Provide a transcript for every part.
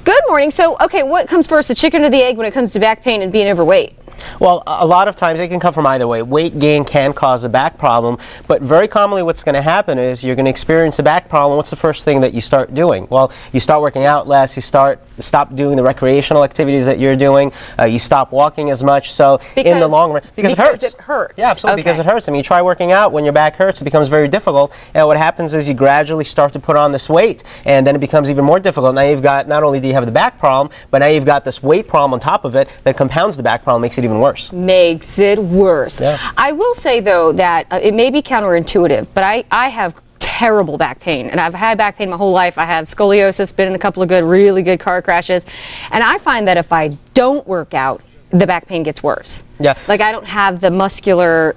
Good morning. So, okay, what comes first, the chicken or the egg when it comes to back pain and being overweight? Well, a lot of times it can come from either way. Weight gain can cause a back problem, but very commonly what's going to happen is you're going to experience a back problem. What's the first thing that you start doing? Well, you start working out less, you stop doing the recreational activities that you're doing, you stop walking as much. So in the long run, because it hurts. Because it hurts. Yeah, absolutely, Okay. because it hurts. I mean, you try working out when your back hurts, it becomes very difficult, and what happens is you gradually start to put on this weight, and then it becomes even more difficult. Now you've got, not only do you have the back problem, but now you've got this weight problem on top of it that compounds the back problem, makes it even worse. Makes it worse. Yeah. I will say, though, that it may be counterintuitive, but I have terrible back pain, and I've had back pain my whole life. I have scoliosis, been in a couple of really good car crashes, and I find that if I don't work out, the back pain gets worse. Yeah. Like I don't have the muscular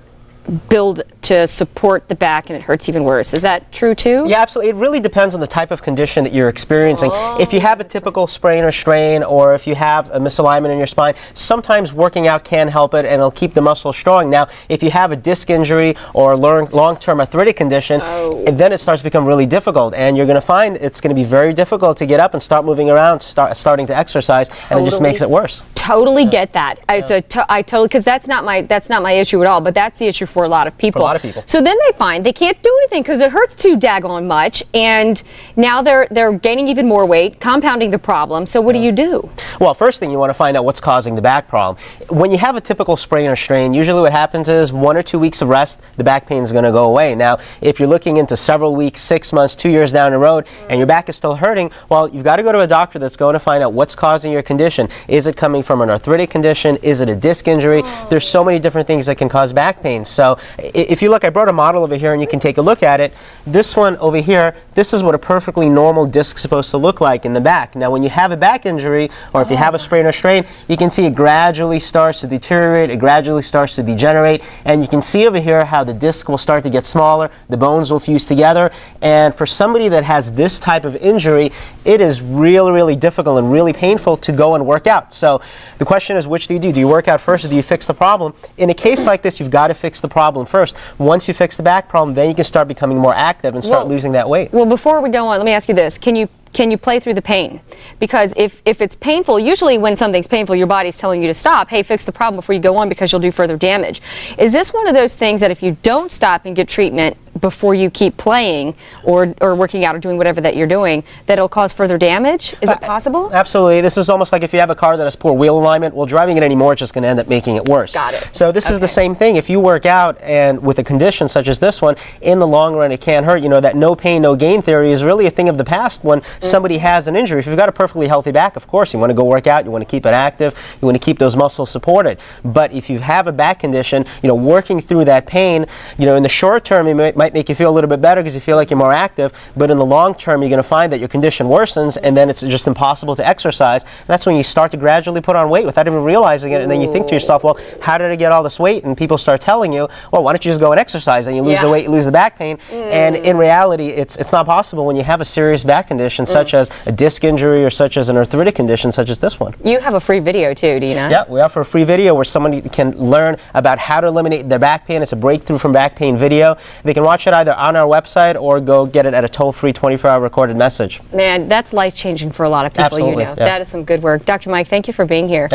build to support the back, and it hurts even worse. Is that true too? Yeah, absolutely. It really depends on the type of condition that you're experiencing. If you have a typical sprain or strain, or if you have a misalignment in your spine, sometimes working out can help it and it'll keep the muscle strong. Now, if you have a disc injury or a long-term arthritic condition, then it starts to become really difficult, and you're going to find it's going to be very difficult to get up and start moving around, starting to exercise, and it just makes it worse. Totally get that. I totally, because that's not my issue at all, but that's the issue for a lot of people. For a lot of people. So then they find they can't do anything because it hurts too daggone much, and now they're gaining even more weight, compounding the problem. So what do you do? Well, first thing, you want to find out what's causing the back problem. When you have a typical sprain or strain, usually what happens is 1 or 2 weeks of rest, the back pain is going to go away. Now, if you're looking into several weeks, 6 months, 2 years down the road, and your back is still hurting, well, you've got to go to a doctor that's going to find out what's causing your condition. Is it coming from an arthritic condition? Is it a disc injury? There's so many different things that can cause back pain. So if you look, I brought a model over here and you can take a look at it. This one over here, this is what a perfectly normal disc is supposed to look like in the back. Now when you have a back injury, or if you have a sprain or strain, you can see it gradually starts to deteriorate, it gradually starts to degenerate, and you can see over here how the disc will start to get smaller, the bones will fuse together, and for somebody that has this type of injury, it is really difficult and really painful to go and work out. So the question is, which do you do? Do you work out first, or do you fix the problem? In a case like this, you've got to fix the problem first. Once you fix the back problem, then you can start becoming more active and start losing that weight. Well, before we go on, let me ask you this. Can you play through the pain? Because if it's painful, usually when something's painful, your body's telling you to stop. Hey, fix the problem before you go on because you'll do further damage. Is this one of those things that if you don't stop and get treatment before you keep playing or working out or doing whatever that you're doing, that it'll cause further damage? Is it possible? Absolutely. This is almost like if you have a car that has poor wheel alignment, well, driving it anymore is just going to end up making it worse. Got it. So this is the same thing. If you work out and with a condition such as this one, in the long run it can hurt. You know, that no pain, no gain theory is really a thing of the past when somebody has an injury. If you've got a perfectly healthy back, of course, you want to go work out, you want to keep it active, you want to keep those muscles supported. But if you have a back condition, you know, working through that pain, you know, in the short term, it might make you feel a little bit better because you feel like you're more active, but in the long term, you're going to find that your condition worsens, and then it's just impossible to exercise. And that's when you start to gradually put on weight without even realizing it, and then you think to yourself, well, how did I get all this weight? And people start telling you, well, why don't you just go and exercise, and you lose the weight, you lose the back pain. And in reality, it's not possible when you have a serious back condition such as a disc injury or such as an arthritic condition such as this one. You have a free video too, do you not? Yeah, we offer a free video where somebody can learn about how to eliminate their back pain. It's a breakthrough from back pain video. They can watch it either on our website or go get it at a toll-free 24-hour recorded message. Man, that's life-changing for a lot of people. Absolutely, you know. yeah. That is some good work. Dr. Mike, thank you for being here.